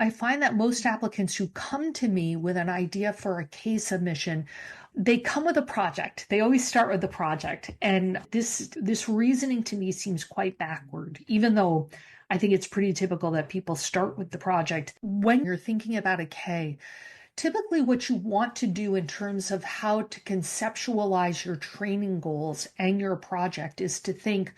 I find that most applicants who come to me with an idea for a case submission, they come with a project. They always start with the project. And this reasoning to me seems quite backward, even though I think it's pretty typical that people start with the project. When you're thinking about a K, typically what you want to do in terms of how to conceptualize your training goals and your project is to think,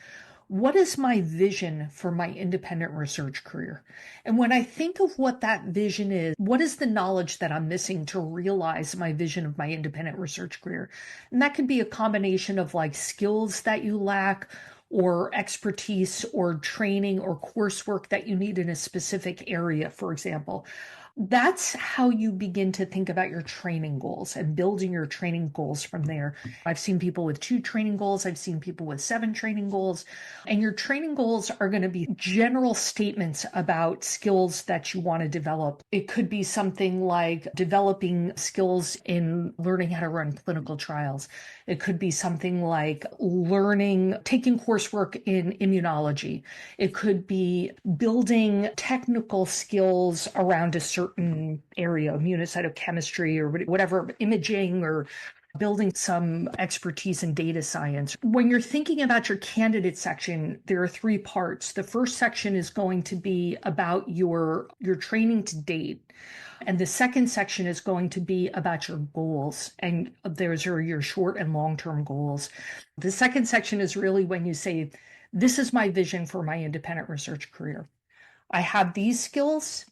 what is my vision for my independent research career? And when I think of what that vision is, what is the knowledge that I'm missing to realize my vision of my independent research career? And that could be a combination of like skills that you lack, or expertise or training or coursework that you need in a specific area, for example. That's how you begin to think about your training goals and building your training goals from there. I've seen people with 2 training goals. I've seen people with 7 training goals. And your training goals are going to be general statements about skills that you want to develop. It could be something like developing skills in learning how to run clinical trials. It could be something like taking coursework in immunology. It could be building technical skills around a certain area, immunocytochemistry or whatever, imaging, or building some expertise in data science. When you're thinking about your candidate section, there are 3 parts. The first section is going to be about your training to date. And the second section is going to be about your goals. And those are your short and long-term goals. The second section is really when you say, this is my vision for my independent research career. I have these skills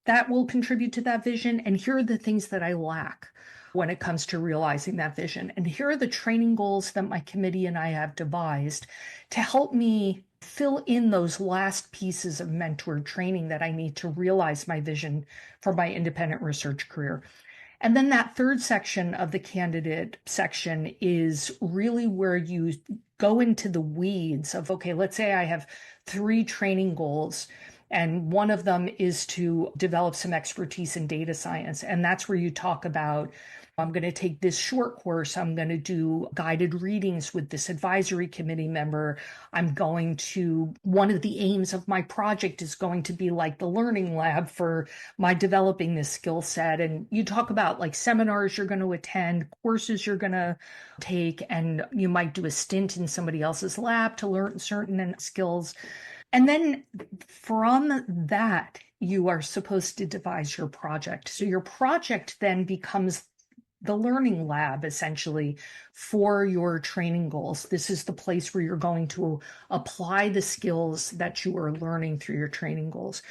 that will contribute to that vision. And here are the things that I lack when it comes to realizing that vision. And here are the training goals that my committee and I have devised to help me fill in those last pieces of mentor training that I need to realize my vision for my independent research career. And then that third section of the candidate section is really where you go into the weeds of, okay, let's say I have 3 training goals, and one of them is to develop some expertise in data science. And that's where you talk about, I'm going to take this short course. I'm going to do guided readings with this advisory committee member. One of the aims of my project is going to be like the learning lab for my developing this skill set. And you talk about like seminars you're going to attend, courses you're going to take, and you might do a stint in somebody else's lab to learn certain skills. And then from that, you are supposed to devise your project. So your project then becomes the learning lab, essentially, for your training goals. This is the place where you're going to apply the skills that you are learning through your training goals.